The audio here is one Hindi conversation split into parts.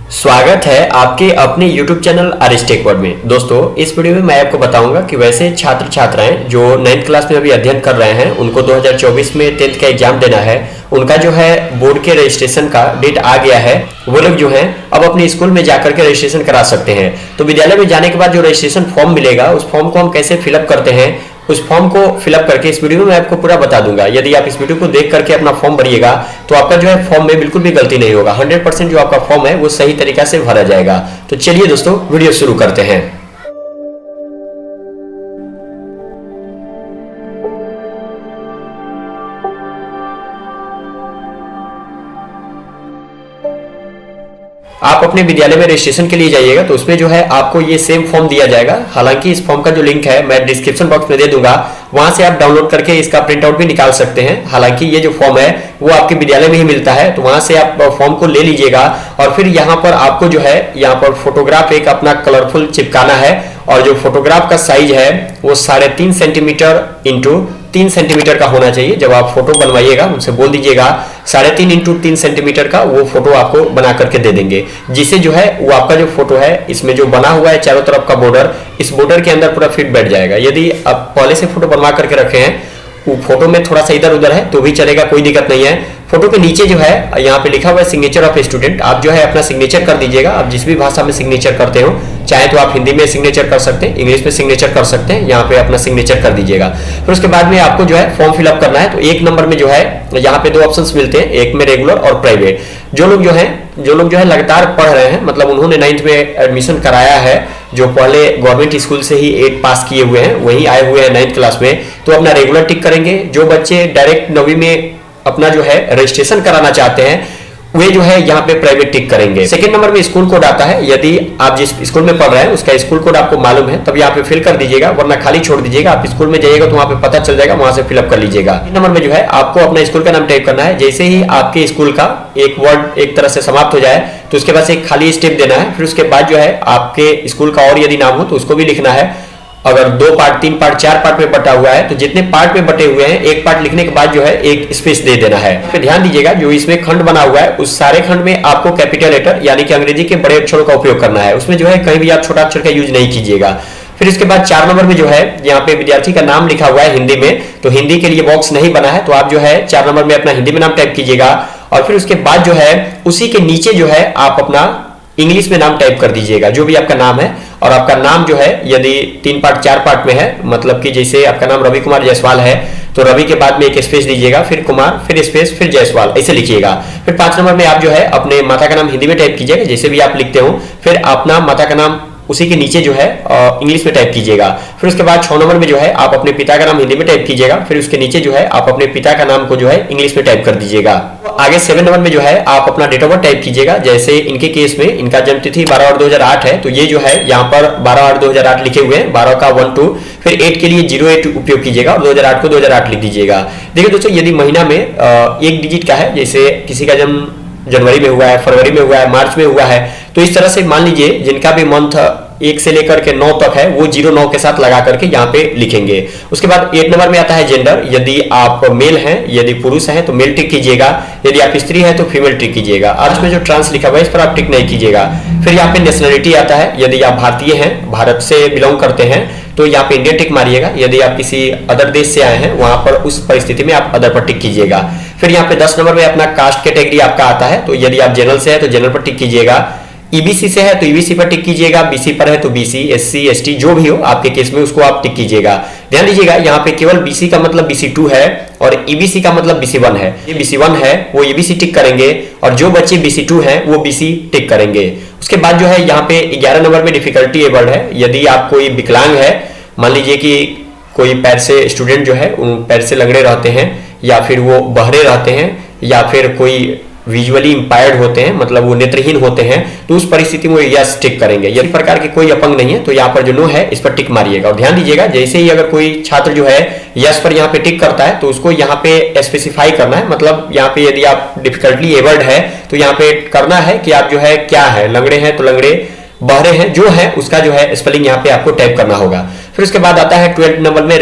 स्वागत है आपके अपने YouTube चैनल अरिस्टेक वर्ल्ड में। दोस्तों, इस वीडियो में मैं आपको बताऊंगा कि वैसे छात्र छात्राएं जो 9th क्लास में अभी अध्ययन कर रहे हैं, उनको 2024 में 10th का एग्जाम देना है, उनका जो है बोर्ड के रजिस्ट्रेशन का डेट आ गया है। वो लोग जो हैं अब अपने स्कूल में जाकर के रजिस्ट्रेशन करा सकते हैं। तो विद्यालय में जाने के बाद जो रजिस्ट्रेशन फॉर्म मिलेगा, उस फॉर्म को हम कैसे फिलअप करते हैं, उस फॉर्म को फिलअप करके इस वीडियो में मैं आपको पूरा बता दूंगा। यदि आप इस वीडियो को देख करके अपना फॉर्म भरिएगा तो आपका जो है फॉर्म में बिल्कुल भी गलती नहीं होगा। 100% जो आपका फॉर्म है वो सही तरीका से भरा जाएगा। तो चलिए दोस्तों, वीडियो शुरू करते हैं। आप अपने विद्यालय में रजिस्ट्रेशन के लिए जाइएगा तो उसमें जो है आपको ये सेम फॉर्म दिया जाएगा। हालांकि इस फॉर्म का जो लिंक है मैं डिस्क्रिप्शन बॉक्स में दे दूंगा, वहां से आप डाउनलोड करके इसका प्रिंट आउट भी निकाल सकते हैं। हालांकि ये जो फॉर्म है वो आपके विद्यालय में ही मिलता है, तो वहां से आप फॉर्म को ले लीजिएगा और फिर यहाँ पर आपको जो है यहाँ पर फोटोग्राफ एक अपना कलरफुल चिपकाना है। और जो फोटोग्राफ का साइज है वो 3.5 सेंटीमीटर इंटू 3 सेंटीमीटर का होना चाहिए। जब आप फोटो बनवाइएगा उनसे बोल दीजिएगा 3.5 इंटू 3 सेंटीमीटर का वो फोटो आपको बना करके दे देंगे, जिससे जो है वो आपका जो फोटो है इसमें जो बना हुआ है चारों तरफ का बॉर्डर, इस बॉर्डर के अंदर पूरा फिट बैठ जाएगा। यदि आप पहले से फोटो बनवा करके रखे हैं, वो फोटो में थोड़ा सा इधर उधर है तो भी चलेगा, कोई दिक्कत नहीं है। फोटो के नीचे जो है यहाँ पे लिखा हुआ है सिग्नेचर ऑफ स्टूडेंट, आप जो है अपना सिग्नेचर कर दीजिएगा। आप जिस भी भाषा में सिग्नेचर करते हो, चाहे तो आप हिंदी में सिग्नेचर कर सकते हैं, इंग्लिश में सिग्नेचर कर सकते हैं, यहाँ पे अपना सिग्नेचर कर दीजिएगा। फिर उसके बाद में आपको जो है फॉर्म फिलअप करना है। तो 1 नंबर में जो है यहाँ पे 2 ऑप्शंस मिलते हैं, एक में रेगुलर और प्राइवेट। जो लोग जो है लगातार पढ़ रहे हैं, मतलब उन्होंने 9th में एडमिशन कराया है, जो पहले गवर्नमेंट स्कूल से ही 8 पास किए हुए हैं, वही आए हुए हैं 9th क्लास में, तो अपना रेगुलर टिक करेंगे। जो बच्चे डायरेक्ट 9वीं में अपना जो है रजिस्ट्रेशन कराना चाहते हैं, वे जो है यहाँ पे प्राइवेट टिक करेंगे। सेकंड नंबर में स्कूल कोड आता है। यदि आप जिस स्कूल में पढ़ रहे हैं उसका स्कूल कोड आपको मालूम है तब यहाँ पे फिल कर दीजिएगा, वरना खाली छोड़ दीजिएगा। आप स्कूल में जाइएगा तो वहां पे पता चल जाएगा, वहां से फिलअप कर लीजिएगा। 3 नंबर में जो है आपको अपना स्कूल का नाम टाइप करना है। जैसे ही आपके स्कूल का एक वर्ड एक तरह से समाप्त हो जाए तो उसके बाद एक खाली स्टेप देना है। फिर उसके बाद जो है आपके स्कूल का और यदि नाम हो तो उसको भी लिखना है। अगर 2 पार्ट, 3 पार्ट, 4 पार्ट में बटा हुआ है तो जितने पार्ट में बटे हुए हैं, एक पार्ट लिखने के बाद जो है एक स्पेस दे देना है। फिर ध्यान दीजिएगा, जो इसमें खंड बना हुआ है उस सारे खंड में आपको कैपिटल लेटर यानी कि अंग्रेजी के बड़े अक्षरों का उपयोग करना है। उसमें जो है कहीं भी आप छोटा अक्षर का यूज नहीं कीजिएगा। फिर इसके बाद 4 नंबर में जो है यहाँ पे विद्यार्थी का नाम लिखा हुआ है हिंदी में, तो हिंदी के लिए बॉक्स नहीं बना है, तो आप जो है 4 नंबर में अपना हिंदी में नाम टाइप कीजिएगा। और फिर उसके बाद जो है उसी के नीचे जो है आप अपना इंग्लिश में नाम टाइप कर दीजिएगा, जो भी आपका नाम है। और आपका नाम जो है यदि 3 पार्ट 4 पार्ट में है, मतलब कि जैसे आपका नाम रवि कुमार जायसवाल है तो रवि के बाद में एक स्पेस दीजिएगा, फिर कुमार, फिर स्पेस, फिर जायसवाल, ऐसे लिखिएगा। फिर 5 नंबर में आप जो है अपने माता का नाम हिंदी में टाइप कीजिएगा, जैसे भी आप लिखते हो। फिर अपना माता का नाम उसी के नीचे जो है इंग्लिश में टाइप कीजिएगा। फिर उसके बाद 6 नंबर में जो है आप अपने पिता का नाम हिंदी में टाइप कीजिएगा, फिर उसके नीचे जो है आप अपने पिता का नाम को जो है इंग्लिश में टाइप कर दीजिएगा। आगे 7 नंबर में जो है आप अपना डेट ऑफ बर्थ टाइप कीजिएगा। जैसे इनके केस में इनका जन्म तिथि 12/8/2008 है, तो ये जो है यहाँ पर 12/8/2008 लिखे हुए हैं, 12 का 1 2, फिर 8 के लिए 08 उपयोग कीजिएगा और 2008 को 2008 लिख दीजिएगा। देखिए दोस्तों, यदि महीना में एक डिजिट का है, जैसे किसी का जन्म जनवरी में हुआ है, फरवरी में हुआ है, मार्च में हुआ है, तो इस तरह से मान लीजिए जिनका भी मंथ 1 से लेकर के 9 तक है वो 09 के साथ लगा करके यहाँ पे लिखेंगे। उसके बाद 8 नंबर में आता है जेंडर। यदि आप मेल हैं, यदि पुरुष हैं तो मेल टिक कीजिएगा, यदि आप स्त्री हैं तो फीमेल टिक कीजिएगा। और इसमें जो ट्रांस लिखा हुआ है इस पर आप टिक नहीं कीजिएगा। फिर यहाँ पे नेशनलिटी आता है। यदि आप भारतीय हैं, भारत से बिलोंग करते हैं तो यहाँ पे इंडियन टिक मारिएगा। यदि आप किसी अदर देश से आए हैं वहां पर उस परिस्थिति में आप अदर पर टिक कीजिएगा। फिर यहाँ पे 10 नंबर में अपना कास्ट कैटेगरी आपका आता है, तो यदि आप जनरल से है तो जनरल पर टिक कीजिएगा, ईबीसी से है तो ईबीसी पर टिक कीजिएगा, बीसी पर है तो बीसी, एससी एसटी जो भी हो आपके केस में उसको आप टिक कीजिएगा। ध्यान दीजिएगा, यहाँ पे केवल बीसी का मतलब BC2 है और ईबीसी का मतलब BC1 है। ये BC1 है वो ईबीसी टिक करेंगे और जो बच्चे BC2 हैं वो BC टिक करेंगे। उसके बाद जो है यहाँ पे 11 नंबर में डिफिकल्टी एबल्ड है। यदि आप कोई विकलांग है, मान लीजिए कि कोई पैर से स्टूडेंट जो है उन पैर से लंगड़े रहते हैं, या फिर वो बहरे रहते हैं, या फिर कोई विजुअली इंपायर्ड होते हैं, मतलब वो नेत्रहीन होते हैं, तो उस परिस्थिति में यस टिक करेंगे। यदि प्रकार के कोई अपंग नहीं है तो यहाँ पर जो नो है इस पर टिक मारिएगा। और ध्यान दीजिएगा, जैसे ही अगर कोई छात्र जो है यस पर यहाँ पे टिक करता है तो उसको यहाँ पे स्पेसिफाई करना है, मतलब यहाँ पे यदि आप डिफिकल्टली एबल्ड है तो यहाँ पे करना है कि आप जो है क्या है, लंगड़े हैं तो लंगड़े, बहरे हैं जो है उसका जो है स्पेलिंग यहाँ पे आपको टाइप करना होगा। फिर उसके बाद आता है 12 नंबर में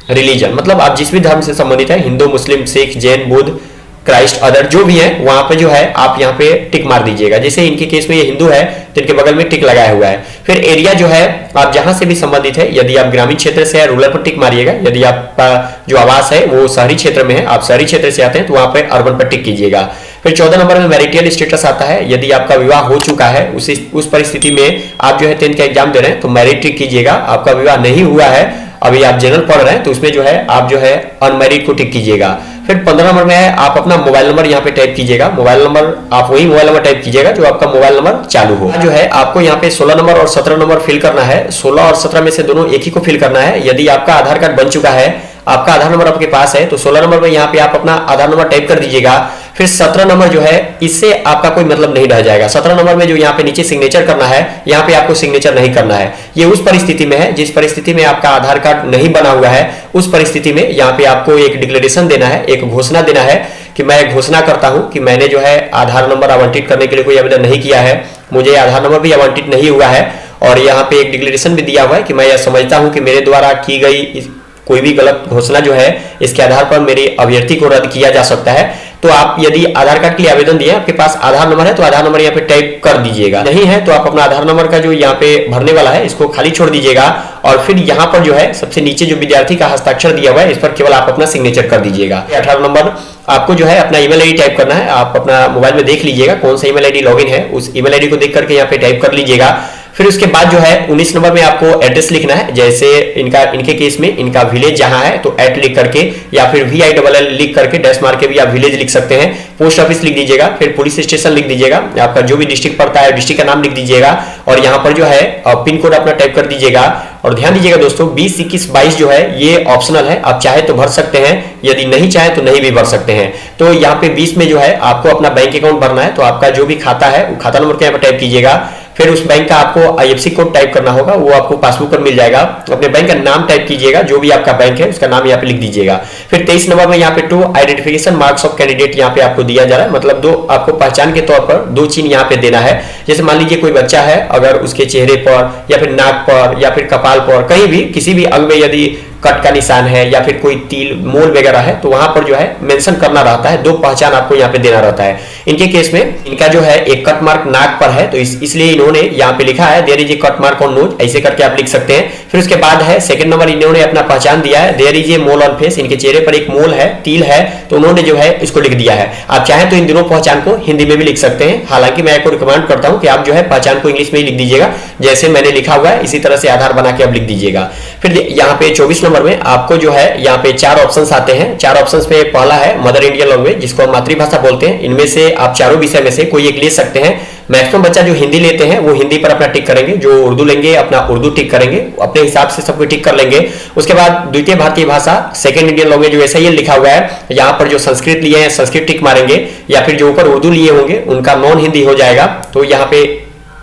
रिलीजन, मतलब आप जिस भी धर्म से संबंधित है, हिंदू, मुस्लिम, सिख, जैन, बुद्ध, क्राइस्ट, अदर जो भी है वहां पे जो है आप यहाँ पे टिक मार दीजिएगा। जैसे इनके केस में ये हिंदू है तो इनके बगल में टिक लगाया हुआ है। फिर एरिया जो है आप जहां से भी संबंधित है, यदि आप ग्रामीण क्षेत्र से है रूरल पर टिक मारिएगा, यदि आपका जो आवास है वो शहरी क्षेत्र में है, आप शहरी क्षेत्र से आते हैं तो वहां पे अर्बन पर टिक कीजिएगा। फिर 14 नंबर में मैरिटल स्टेटस आता है, यदि आपका विवाह हो चुका है उस परिस्थिति में आप जो है 10th का एग्जाम दे रहे हैं तो मैरिड टिक कीजिएगा। आपका विवाह नहीं हुआ है, अभी आप जनरल पढ़ रहे हैं तो उसमें जो है आप जो है अनमैरिड को टिक कीजिएगा। फिर 15 नंबर में है आप अपना मोबाइल नंबर यहाँ पे टाइप कीजिएगा। मोबाइल नंबर आप वही मोबाइल नंबर टाइप कीजिएगा जो आपका मोबाइल नंबर चालू हो। जो है आपको यहाँ पे 16 नंबर और 17 नंबर फिल करना है। 16 और 17 में से दोनों एक ही को फिल करना है। यदि आपका आधार कार्ड बन चुका है, आपका आधार नंबर आपके पास है, तो 16 नंबर में यहाँ पे आप अपना आधार नंबर टाइप कर दीजिएगा। फिर 17 नंबर जो है इससे आपका कोई मतलब नहीं रह जाएगा। 17 नंबर में जो यहाँ पे नीचे सिग्नेचर करना है, यहाँ पे आपको सिग्नेचर नहीं करना है। ये उस परिस्थिति में है जिस परिस्थिति में आपका आधार कार्ड नहीं बना हुआ है, उस परिस्थिति में यहाँ पे आपको एक डिक्लेरेशन देना है, एक घोषणा देना है कि मैं घोषणा करता हूं कि मैंने जो है आधार नंबर आवंटित करने के लिए कोई आवेदन नहीं किया है, मुझे आधार नंबर भी आवंटित नहीं हुआ है, और यहाँ पे एक डिक्लेरेशन भी दिया हुआ है कि मैं यह समझता हूं कि मेरे द्वारा की गई कोई भी गलत घोषणा जो है इसके आधार पर मेरे अभ्यर्थी को रद्द किया जा सकता है। तो आप यदि आधार कार्ड के लिए आवेदन दिए, आपके पास आधार नंबर है तो आधार नंबर यहाँ पे टाइप कर दीजिएगा। नहीं है तो आप अपना आधार नंबर का जो यहाँ पे भरने वाला है इसको खाली छोड़ दीजिएगा, और फिर यहाँ पर जो है सबसे नीचे जो विद्यार्थी का हस्ताक्षर दिया हुआ है इस पर केवल आप अपना सिग्नेचर कर दीजिएगा। 18 नंबर आपको जो है अपना ईमेल आईडी टाइप करना है। आप अपना मोबाइल में देख लीजिएगा कौन सा ईमेल आईडी लॉगिन है, उस ईमेल आईडी को देख करके यहाँ पे टाइप कर लीजिएगा। फिर उसके बाद जो है 19 नंबर में आपको एड्रेस लिखना है। जैसे इनके केस में इनका विलेज जहां है तो एट लिख करके या फिर VILL लिख करके डैश मार के भी आप विलेज लिख सकते हैं। पोस्ट ऑफिस लिख दीजिएगा, फिर पुलिस स्टेशन लिख दीजिएगा, आपका जो भी डिस्ट्रिक्ट पड़ता है डिस्ट्रिक्ट का नाम लिख दीजिएगा, और यहाँ पर जो है पिन कोड अपना टाइप कर दीजिएगा। और ध्यान दीजिएगा दोस्तों 20, 21, 22 जो है ये ऑप्शनल है, आप चाहे तो भर सकते हैं, यदि नहीं चाहे तो नहीं भी भर सकते हैं। तो यहाँ पे 20 में जो है आपको अपना बैंक अकाउंट भरना है, तो आपका जो भी खाता है वो खाता नंबर यहाँ पर टाइप कीजिएगा। फिर उस बैंक का आपको IFSC कोड टाइप करना होगा, वो आपको पासबुक पर मिल जाएगा। अपने बैंक का नाम टाइप कीजिएगा, जो भी आपका बैंक है उसका नाम यहाँ पे लिख दीजिएगा। फिर 23 नंबर में यहाँ पे 2 आइडेंटिफिकेशन मार्क्स ऑफ कैंडिडेट यहाँ पे आपको दिया जा रहा है, मतलब 2 आपको पहचान के तौर पर 2 चिन्ह यहाँ पे देना है। जैसे मान लीजिए कोई बच्चा है, अगर उसके चेहरे पर या फिर नाक पर या फिर कपाल पर कहीं भी किसी भी अंग में यदि कट का निशान है या फिर कोई तिल मोल वगैरह है तो वहां पर जो है मेंशन करना रहता है, 2 पहचान आपको यहाँ पे देना रहता है। इनके केस में इनका जो है एक कट मार्क नाक पर है, तो इसलिए इन्होंने यहाँ पे लिखा है there is a cut mark on nose, ऐसे करके आप लिख सकते हैं। फिर उसके बाद है सेकंड नंबर, इन्होंने अपना पहचान दिया है there is a mole on face, इनके चेहरे पर एक मोल है, तिल है, तो उन्होंने जो है इसको लिख दिया है। आप चाहें तो इन दोनों पहचान को हिंदी में भी लिख सकते हैं, हालांकि मैं आपको रिकमेंड करता हूं कि आप जो है पहचान को इंग्लिश में ही लिख दीजिएगा, जैसे मैंने लिखा हुआ है इसी तरह से आधार बना के आप लिख दीजिएगा। फिर यहाँ पे 24 नंबर में आपको जो है यहाँ पे 4 ऑप्शंस आते हैं। 4 ऑप्शंस में पहला है मदर इंडियन लैंग्वेज, जिसको हम मातृभाषा बोलते हैं। इनमें से आप चारों विषय में से कोई एक ले सकते हैं। मैक्सिमम बच्चा जो हिंदी लेते हैं वो हिंदी पर अपना टिक करेंगे, जो उर्दू लेंगे अपना उर्दू टिक करेंगे, अपने हिसाब से सब कुछ टिक कर लेंगे। उसके बाद द्वितीय भारतीय भाषा सेकंड इंडियन लैंग्वेज जो ऐसा ही लिखा हुआ है, यहाँ पर जो संस्कृत लिए हैं संस्कृत टिक मारेंगे, या फिर जो ऊपर उर्दू लिए होंगे उनका नॉन हिंदी हो जाएगा, तो यहाँ पे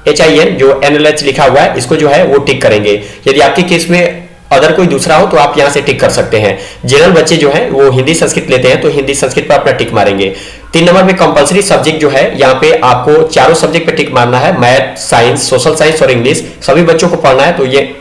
HIN जो NLH लिखा हुआ है इसको जो है वो टिक करेंगे। यदि आपके केस में अदर कोई दूसरा हो तो आप यहां से टिक कर सकते हैं। जनरल बच्चे जो हैं वो हिंदी संस्कृत लेते हैं तो हिंदी संस्कृत पर अपना टिक मारेंगे। 3 नंबर में कंपलसरी सब्जेक्ट जो है यहाँ पे आपको चारों सब्जेक्ट पे टिक मारना है, मैथ, साइंस, सोशल साइंस और इंग्लिश, सभी बच्चों को पढ़ना है, तो ये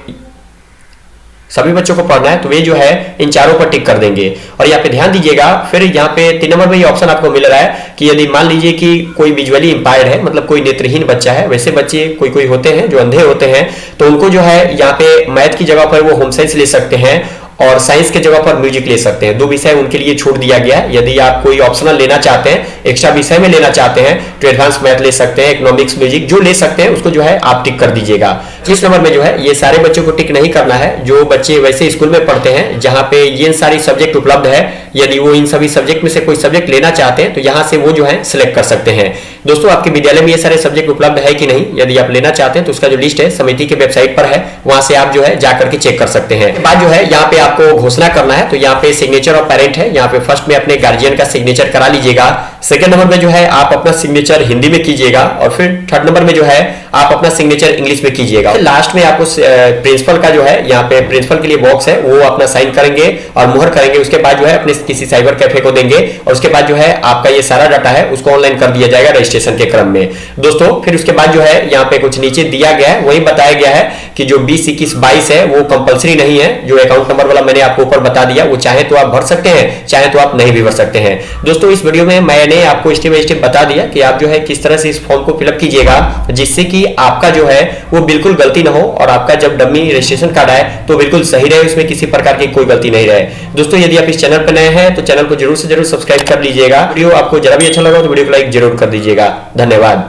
सभी बच्चों को पढ़ना है तो वे जो है इन चारों पर टिक कर देंगे। और यहाँ पे ध्यान दीजिएगा, फिर यहाँ पे 3 नंबर में ये ऑप्शन आपको मिल रहा है कि यदि मान लीजिए कि कोई विजुअली इंपायर्ड है, मतलब कोई नेत्रहीन बच्चा है, वैसे बच्चे कोई होते हैं जो अंधे होते हैं, तो उनको जो है यहाँ पे मैथ की जगह पर वो होम साइंस ले सकते हैं और साइंस के जगह पर म्यूजिक ले सकते हैं। 2 विषय उनके लिए छूट दिया गया है। यदि आप कोई ऑप्शनल लेना चाहते हैं, एक्स्ट्रा विषय में लेना चाहते हैं तो एडवांस मैथ ले सकते हैं, इकोनॉमिक्स, म्यूजिक जो ले सकते हैं उसको जो है आप टिक कर दीजिएगा। 30 नंबर में जो है ये सारे बच्चों को टिक नहीं करना है जो बच्चे वैसे स्कूल में पढ़ते हैं जहां पे ये सारी सब्जेक्ट उपलब्ध है। यदि वो इन सभी सब्जेक्ट में से कोई सब्जेक्ट लेना चाहते हैं तो यहां से वो जो है सिलेक्ट कर सकते हैं। दोस्तों आपके विद्यालय में ये सारे सब्जेक्ट उपलब्ध है कि नहीं, यदि आप लेना चाहते हैं तो उसका जो लिस्ट है समिति के वेबसाइट पर है, वहां से आप जो है जाकर के चेक कर सकते हैं। बाद जो है यहाँ पे आपको घोषणा करना है, तो यहाँ पे सिग्नेचर ऑफ पेरेंट है, यहाँ पे फर्स्ट में अपने गार्जियन का सिग्नेचर करा लीजिएगा। सेकंड नंबर में जो है आप अपना सिग्नेचर हिंदी में कीजिएगा, और फिर थर्ड नंबर में जो है आप अपना सिग्नेचर इंग्लिश में कीजिएगा। लास्ट में आपको प्रिंसिपल का जो है यहाँ पे प्रिंसिपल के लिए बॉक्स है वो अपना साइन करेंगे और मुहर करेंगे। उसके बाद जो है अपने किसी साइबर कैफे को देंगे और उसके बाद जो है आपका ये सारा डाटा है उसको ऑनलाइन कर दिया जाएगा रजिस्ट्रेशन के क्रम में। दोस्तों फिर उसके बाद जो है यहाँ पे कुछ नीचे दिया गया है, वही बताया गया है कि जो 20, 21, 22 है वो कंपलसरी नहीं है। जो अकाउंट नंबर वाला मैंने आपको ऊपर बता दिया, वो चाहे तो आप भर सकते हैं, चाहे तो आप नहीं भी भर सकते हैं। दोस्तों इस वीडियो में मैंने आपको स्टेप बाय स्टेप बता दिया कि आप जो है किस तरह से इस फॉर्म को फिलअप कीजिएगा, जिससे कि आपका जो है वो बिल्कुल गलती ना हो और आपका जब डमी रजिस्ट्रेशन कार्ड आए तो बिल्कुल सही रहे, उसमें किसी प्रकार की कोई गलती नहीं रहे। दोस्तों यदि आप इस चैनल पर नए हैं तो चैनल को जरूर से जरूर सब्सक्राइब कर लीजिएगा। वीडियो आपको जरा भी अच्छा लगा तो वीडियो को लाइक जरूर कर दीजिएगा। धन्यवाद।